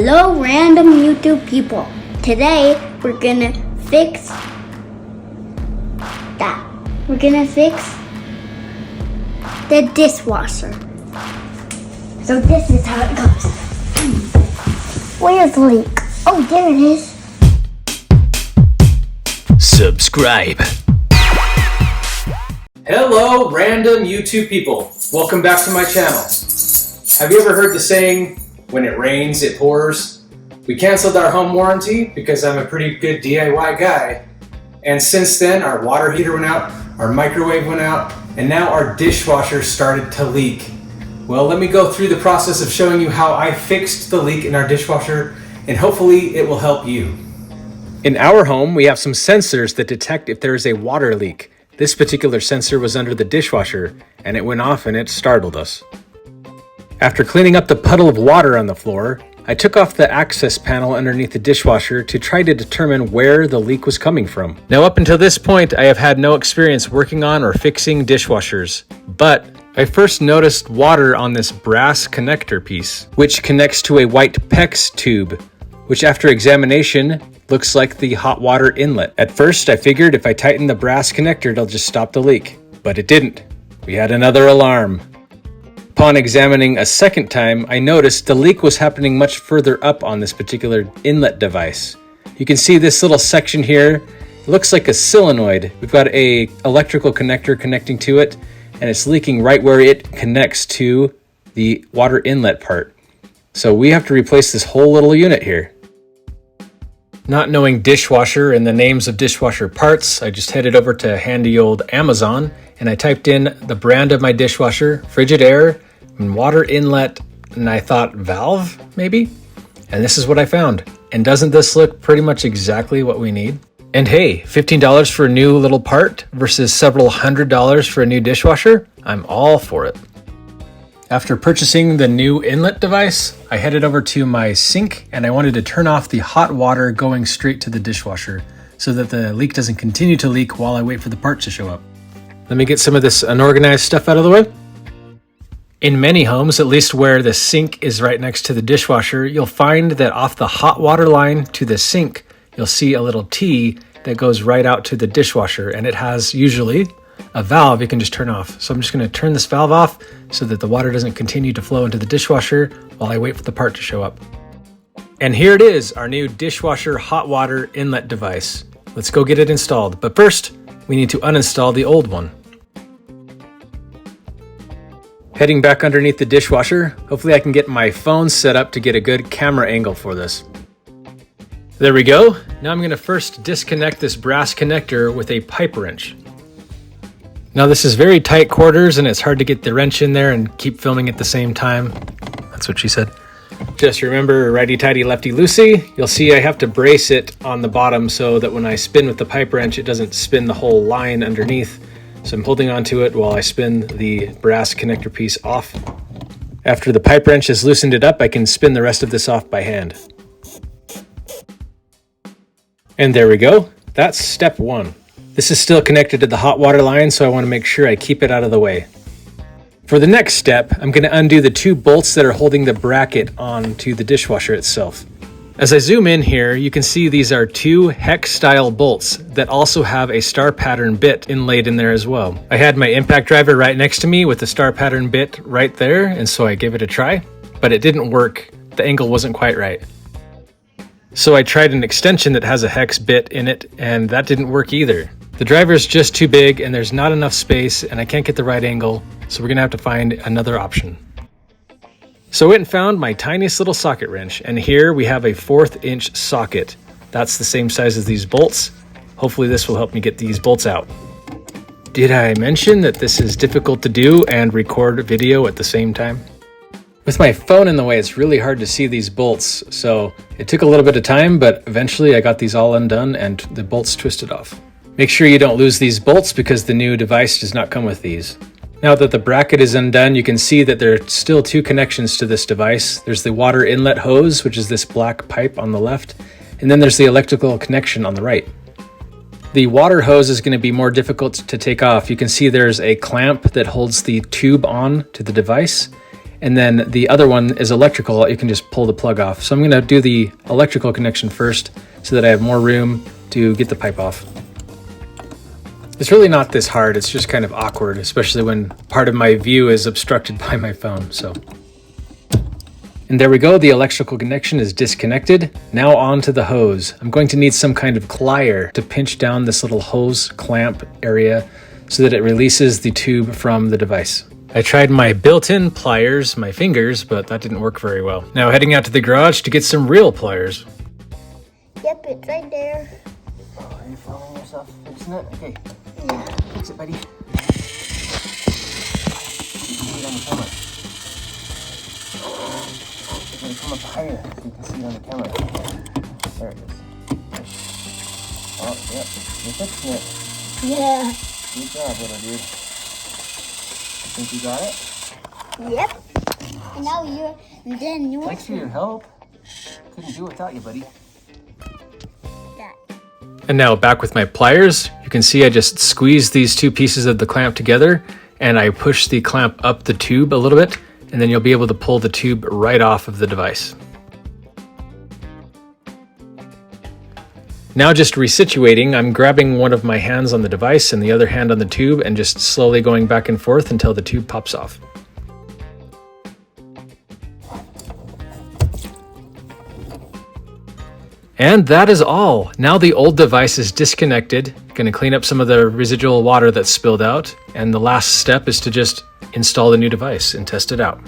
Hello random YouTube people. Today we're gonna fix that. We're gonna fix the dishwasher. So this is how it goes. Where's the leak? Oh, there it is. Subscribe. Hello random YouTube people. Welcome back to my channel. Have you ever heard the saying, when it rains, it pours? We canceled our home warranty because I'm a pretty good DIY guy. And since then, our water heater went out, our microwave went out, and now our dishwasher started to leak. Well, let me go through the process of showing you how I fixed the leak in our dishwasher, and hopefully it will help you. In our home, we have some sensors that detect if there is a water leak. This particular sensor was under the dishwasher, and it went off and it startled us. After cleaning up the puddle of water on the floor, I took off the access panel underneath the dishwasher to try to determine where the leak was coming from. Now up until this point, I have had no experience working on or fixing dishwashers, but I first noticed water on this brass connector piece, which connects to a white PEX tube, which after examination looks like the hot water inlet. At first, I figured if I tighten the brass connector, it'll just stop the leak, but it didn't. We had another alarm. Upon examining a second time, I noticed the leak was happening much further up on this particular inlet device. You can see this little section here. It looks like a solenoid. We've got a electrical connector connecting to it, and it's leaking right where it connects to the water inlet part. So we have to replace this whole little unit here. Not knowing dishwasher and the names of dishwasher parts, I just headed over to handy old Amazon and I typed in the brand of my dishwasher, Frigidaire, and water inlet, and I thought valve, maybe? And this is what I found. And doesn't this look pretty much exactly what we need? And hey, $15 for a new little part versus several $100s for a new dishwasher? I'm all for it. After purchasing the new inlet device, I headed over to my sink and I wanted to turn off the hot water going straight to the dishwasher so that the leak doesn't continue to leak while I wait for the part to show up. Let me get some of this unorganized stuff out of the way. In many homes, at least where the sink is right next to the dishwasher, you'll find that off the hot water line to the sink, you'll see a little T that goes right out to the dishwasher, and it has usually a valve you can just turn off. So I'm just going to turn this valve off so that the water doesn't continue to flow into the dishwasher while I wait for the part to show up. And here it is, our new dishwasher hot water inlet device. Let's go get it installed. But first, we need to uninstall the old one. Heading back underneath the dishwasher, hopefully I can get my phone set up to get a good camera angle for this. There we go. Now I'm going to first disconnect this brass connector with a pipe wrench. Now this is very tight quarters and it's hard to get the wrench in there and keep filming at the same time. That's what she said. Just remember, righty-tighty, lefty-loosey. You'll see I have to brace it on the bottom so that when I spin with the pipe wrench, it doesn't spin the whole line underneath. So I'm holding onto it while I spin the brass connector piece off. After the pipe wrench has loosened it up, I can spin the rest of this off by hand. And there we go. That's step one. This is still connected to the hot water line, so I want to make sure I keep it out of the way. For the next step, I'm going to undo the two bolts that are holding the bracket onto the dishwasher itself. As I zoom in here, you can see these are two hex-style bolts that also have a star pattern bit inlaid in there as well. I had my impact driver right next to me with the star pattern bit right there, and so I gave it a try, but it didn't work. The angle wasn't quite right. So I tried an extension that has a hex bit in it, and that didn't work either. The driver is just too big, and there's not enough space, and I can't get the right angle, so we're gonna have to find another option. So I went and found my tiniest little socket wrench, and here we have a 1/4 inch socket. That's the same size as these bolts. Hopefully this will help me get these bolts out. Did I mention that this is difficult to do and record video at the same time? With my phone in the way, it's really hard to see these bolts, so it took a little bit of time, but eventually I got these all undone and the bolts twisted off. Make sure you don't lose these bolts because the new device does not come with these. Now that the bracket is undone, you can see that there are still two connections to this device. There's the water inlet hose, which is this black pipe on the left, and then there's the electrical connection on the right. The water hose is going to be more difficult to take off. You can see there's a clamp that holds the tube on to the device, and then the other one is electrical. You can just pull the plug off. So I'm going to do the electrical connection first so that I have more room to get the pipe off. It's really not this hard. It's just kind of awkward, especially when part of my view is obstructed by my phone. And there we go. The electrical connection is disconnected. Now on to the hose. I'm going to need some kind of plier to pinch down this little hose clamp area so that it releases the tube from the device. I tried my built-in pliers, my fingers, but that didn't work very well. Now heading out to the garage to get some real pliers. Yep, it's right there. Oh, are you filming yourself fixing it? Okay. Yeah. Fix it, buddy. You can see it on the camera. You're gonna come up higher so you can see it on the camera. There it is. Oh, yep. You're fixing it. Yeah. Good job, little dude. I think you got it? Yep. And now you Thanks for your help. Couldn't do it without you, buddy. that. And now back with my pliers, you can see I just squeeze these two pieces of the clamp together and I push the clamp up the tube a little bit, and then you'll be able to pull the tube right off of the device. Now just resituating, I'm grabbing one of my hands on the device and the other hand on the tube and just slowly going back and forth until the tube pops off. And that is all. Now the old device is disconnected. Gonna clean up some of the residual water that's spilled out. And the last step is to just install the new device and test it out.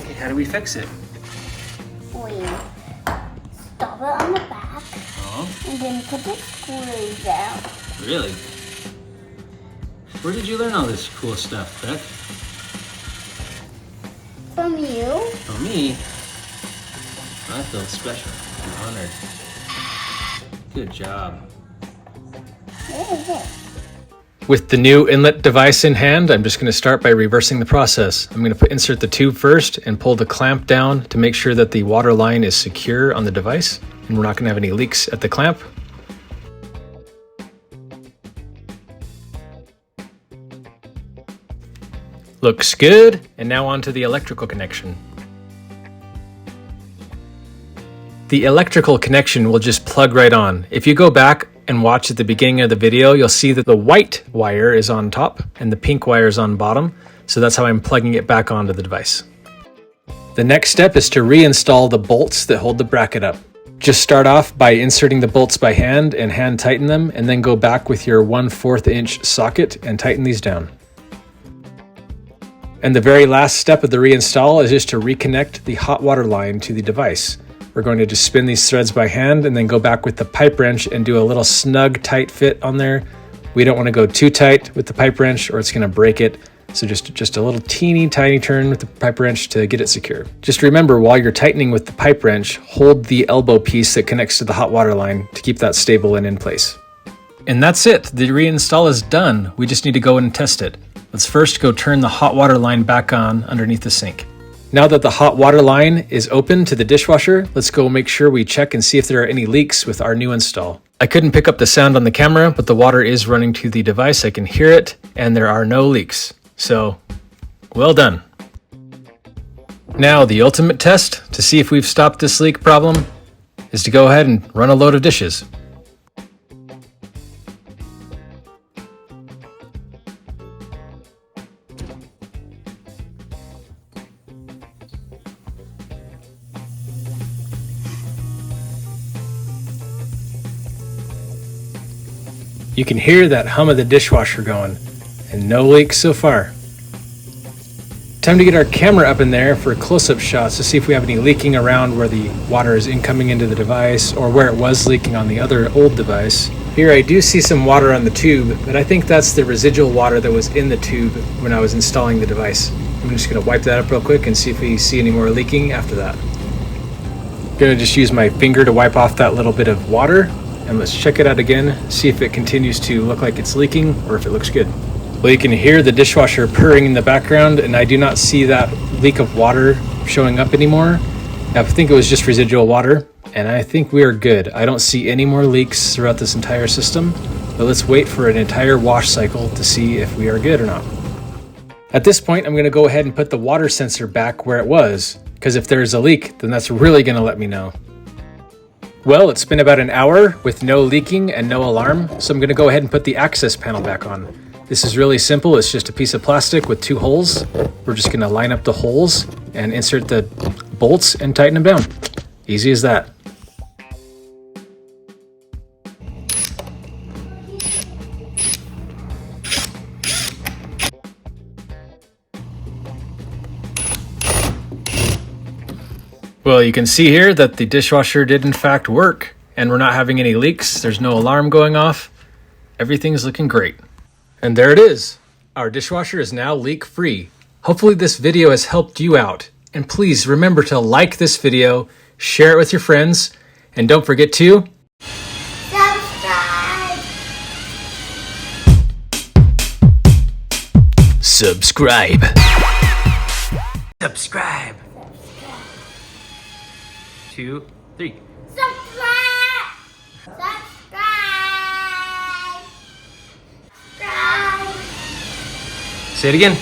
Okay, how do we fix it? We stop it on the back and then put the screws out. Really? Where did you learn all this cool stuff, Beth? From you. Oh, me? I feel special. I'm honored. Good job. What is it? With the new inlet device in hand, I'm just going to start by reversing the process. I'm going to insert the tube first and pull the clamp down to make sure that the water line is secure on the device and we're not going to have any leaks at the clamp. Looks good. And now on to the electrical connection. The electrical connection will just plug right on. If you go back and watch at the beginning of the video, you'll see that the white wire is on top and the pink wire is on bottom. So that's how I'm plugging it back onto the device. The next step is to reinstall the bolts that hold the bracket up. Just start off by inserting the bolts by hand and hand tighten them, and then go back with your 1/4 inch socket and tighten these down. And the very last step of the reinstall is just to reconnect the hot water line to the device. We're going to just spin these threads by hand and then go back with the pipe wrench and do a little snug, tight fit on there. We don't want to go too tight with the pipe wrench or it's going to break it. So just a little teeny tiny turn with the pipe wrench to get it secure. Just remember, while you're tightening with the pipe wrench, hold the elbow piece that connects to the hot water line to keep that stable and in place. And that's it. The reinstall is done. We just need to go and test it. Let's first go turn the hot water line back on underneath the sink. Now that the hot water line is open to the dishwasher, let's go make sure we check and see if there are any leaks with our new install. I couldn't pick up the sound on the camera, but the water is running to the device. I can hear it, and there are no leaks. So, well done. Now, the ultimate test to see if we've stopped this leak problem is to go ahead and run a load of dishes. You can hear that hum of the dishwasher going, and no leaks so far. Time to get our camera up in there for close-up shots to see if we have any leaking around where the water is incoming into the device or where it was leaking on the other old device. Here I do see some water on the tube, but I think that's the residual water that was in the tube when I was installing the device. I'm just going to wipe that up real quick and see if we see any more leaking after that. I'm going to just use my finger to wipe off that little bit of water. And let's check it out again, see if it continues to look like it's leaking or if it looks good. Well, you can hear the dishwasher purring in the background, and I do not see that leak of water showing up anymore. I think it was just residual water, and I think we are good. I don't see any more leaks throughout this entire system. but let's wait for an entire wash cycle to see if we are good or not. At this point, I'm gonna go ahead and put the water sensor back where it was, because if there's a leak, then that's really gonna let me know. Well, it's been about an hour with no leaking and no alarm, so I'm gonna go ahead and put the access panel back on. This is really simple. It's just a piece of plastic with 2 holes. We're just gonna line up the holes and insert the bolts and tighten them down. Easy as that. Well, you can see here that the dishwasher did in fact work, and we're not having any leaks. There's no alarm going off. Everything's looking great. And there it is. Our dishwasher is now leak-free. Hopefully this video has helped you out. And please remember to like this video, share it with your friends, and don't forget to subscribe. Subscribe. 2, 3. Subscribe! Subscribe! Subscribe! Say it again.